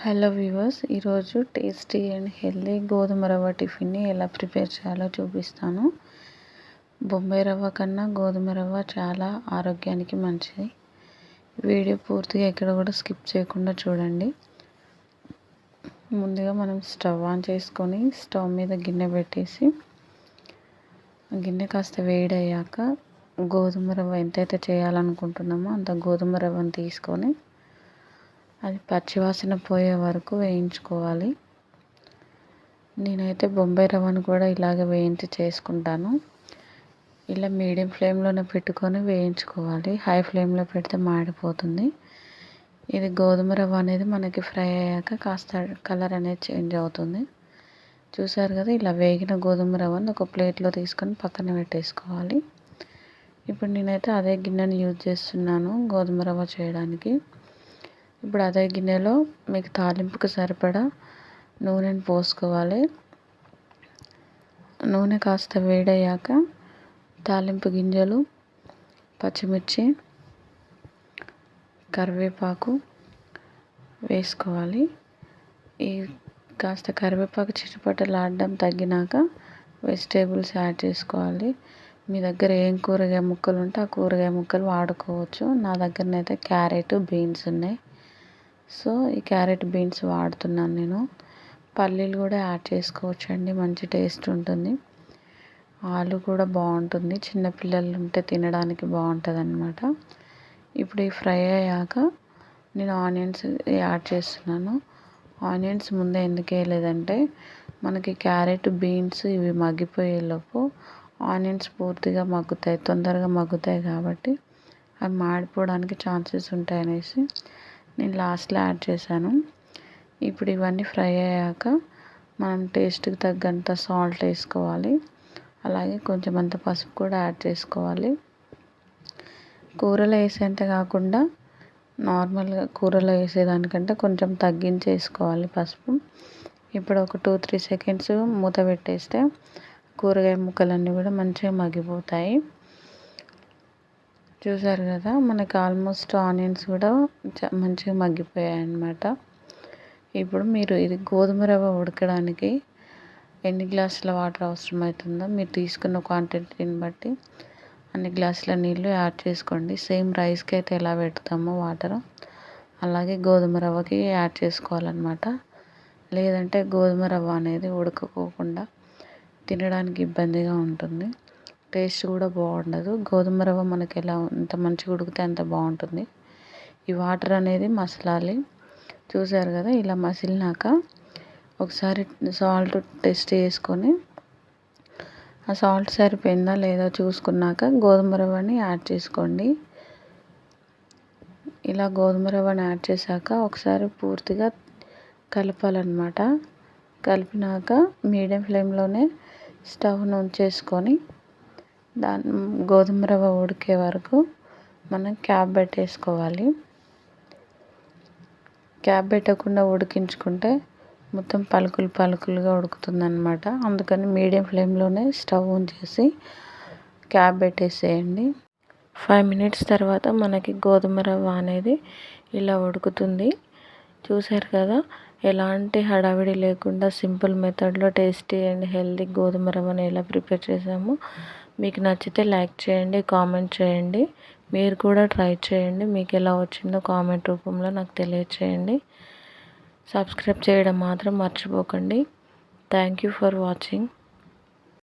Hello viewers, ఈరోజు tasty and healthy గోధుమ రవ్వ టిఫిన్ని ఎలా ప్రిపేర్ చేయాలో చూపిస్తాను. బొంబాయి రవ్వ కన్నా గోధుమ రవ్వ చాలా ఆరోగ్యానికి మంచిది. వీడియో పూర్తిగా ఎక్కడ కూడా స్కిప్ చేయకుండా చూడండి. ముందుగా మనం స్టవ్ ఆన్ చేసుకొని స్టవ్ మీద గిన్నె పెట్టేసి గిన్నె కాస్త వేడయ్యాక గోధుమ రవ్వ ఎంతైతే చేయాలనుకుంటున్నామో అంత గోధుమ రవ్వను తీసుకొని అది పచ్చివాసన పోయే వరకు వేయించుకోవాలి. నేనైతే బొంబాయి రవ్వను కూడా ఇలాగే వేయించి చేసుకుంటాను. ఇలా మీడియం ఫ్లేమ్లోనే పెట్టుకొని వేయించుకోవాలి. హై ఫ్లేమ్లో పెడితే మాడిపోతుంది. ఇది గోధుమ రవ్వ అనేది మనకి ఫ్రై అయ్యాక కాస్త కలర్ అనేది చేంజ్ అవుతుంది. చూసారు కదా, ఇలా వేగిన గోధుమ రవ్వను ఒక ప్లేట్లో తీసుకొని పక్కన పెట్టేసుకోవాలి. ఇప్పుడు నేనైతే అదే గిన్నెని యూజ్ చేస్తున్నాను గోధుమ రవ్వ చేయడానికి. ఇప్పుడు అదే గిన్నెలో మీకు తాలింపుకు సరిపడా నూనెను పోసుకోవాలి. నూనె కాస్త వేడయ్యాక తాలింపు గింజలు, పచ్చిమిర్చి, కరివేపాకు వేసుకోవాలి. ఈ కాస్త కరివేపాకు చిటపటలాడడం తగ్గినాక వెజిటేబుల్స్ యాడ్ చేసుకోవాలి. మీ దగ్గర ఏం కూరగాయ ముక్కలు ఉంటే ఆ కూరగాయ ముక్కలు వాడుకోవచ్చు. నా దగ్గరనైతే క్యారెట్, బీన్స్ ఉన్నాయి. సో ఈ క్యారెట్, బీన్స్ వాడుతున్నాను నేను. పల్లీలు కూడా యాడ్ చేసుకోవచ్చు అండి, మంచి టేస్ట్ ఉంటుంది. ఆలు కూడా బాగుంటుంది, చిన్నపిల్లలు ఉంటే తినడానికి బాగుంటుంది అన్నమాట. ఇప్పుడు ఈ ఫ్రై అయ్యాక నేను ఆనియన్స్ యాడ్ చేస్తున్నాను. ఆనియన్స్ ముందే ఎందుకు వేయలేదంటే మనకి క్యారెట్, బీన్స్ ఇవి మగ్గిపోయేలోపు ఆనియన్స్ పూర్తిగా మగ్గుతాయి, తొందరగా మగ్గుతాయి కాబట్టి అవి మాడిపోవడానికి ఛాన్సెస్ ఉంటాయి అనేసి నేను లాస్ట్లో యాడ్ చేశాను. ఇప్పుడు ఇవన్నీ ఫ్రై అయ్యాక మనం టేస్ట్కి తగ్గంత సాల్ట్ వేసుకోవాలి. అలాగే కొంచెం అంత పసుపు కూడా యాడ్ చేసుకోవాలి. కూరలో వేసేంత కాకుండా నార్మల్గా కూరలో వేసేదానికంటే కొంచెం తగ్గించి వేసుకోవాలి పసుపు. ఇప్పుడు ఒక 2-3 సెకండ్స్ మూత పెట్టేస్తే కూరగాయ ముక్కలన్నీ కూడా మంచిగా మగ్గిపోతాయి. చూసారు కదా, మనకి ఆల్మోస్ట్ ఆనియన్స్ కూడా మంచిగా మగ్గిపోయాయి అన్నమాట. ఇప్పుడు మీరు ఇది గోధుమ రవ్వ ఉడకడానికి ఎన్ని గ్లాసుల వాటర్ అవసరమవుతుందో మీరు తీసుకున్న క్వాంటిటీని బట్టి అన్ని గ్లాసుల నీళ్ళు యాడ్ చేసుకోండి. సేమ్ రైస్కి అయితే ఎలా పెడతామో వాటర్ అలాగే గోధుమ రవ్వకి యాడ్ చేసుకోవాలన్నమాట. లేదంటే గోధుమ రవ్వ అనేది ఉడకపోకుండా తినడానికి ఇబ్బందిగా ఉంటుంది, టేస్ట్ కూడా బాగుండదు. గోధుమ రవ్వ మనకి ఎంత మంచిగా ఉడికితే అంత బాగుంటుంది. ఈ వాటర్ అనేది మసలాలి. చూసారు కదా, ఇలా మసిలినాక ఒకసారి సాల్ట్ టెస్ట్ చేసుకొని ఆ సాల్ట్ సరిపోయిందా లేదా చూసుకున్నాక గోధుమ రవ్వని యాడ్ చేసుకోండి. ఇలా గోధుమ రవ్వని యాడ్ చేశాక ఒకసారి పూర్తిగా కలపాలన్నమాట. కలిపినాక మీడియం ఫ్లేమ్లోనే స్టవ్ను ఉంచేసుకొని గోధుమ రవ్వ ఉడికే వరకు మనం క్యాప్ పెట్టేసుకోవాలి. క్యాప్ పెట్టకుండా ఉడికించుకుంటే మొత్తం పలుకులుగా ఉడుకుతుందన్నమాట. అందుకని మీడియం ఫ్లేమ్లోనే స్టవ్ ఉంచేసి క్యాప్ పెట్టేసేయండి. 5 మినిట్స్ తర్వాత మనకి గోధుమ రవ్వ అనేది ఇలా ఉడుకుతుంది. చూసారు కదా, ఎలాంటి హడావిడి లేకుండా సింపుల్ మెథడ్లో టేస్టీ అండ్ హెల్దీ గోధుమ రవ్వను ఎలా ప్రిపేర్ చేసామో. మీకు నచ్చితే లైక్ చేయండి, కామెంట్ చేయండి. మీరు కూడా ట్రై చేయండి. మీకు ఎలా వచ్చిందో కామెంట్ రూపంలో నాకు తెలియచేయండి. సబ్స్క్రైబ్ చేయడం మాత్రం మర్చిపోకండి. Thank you for watching.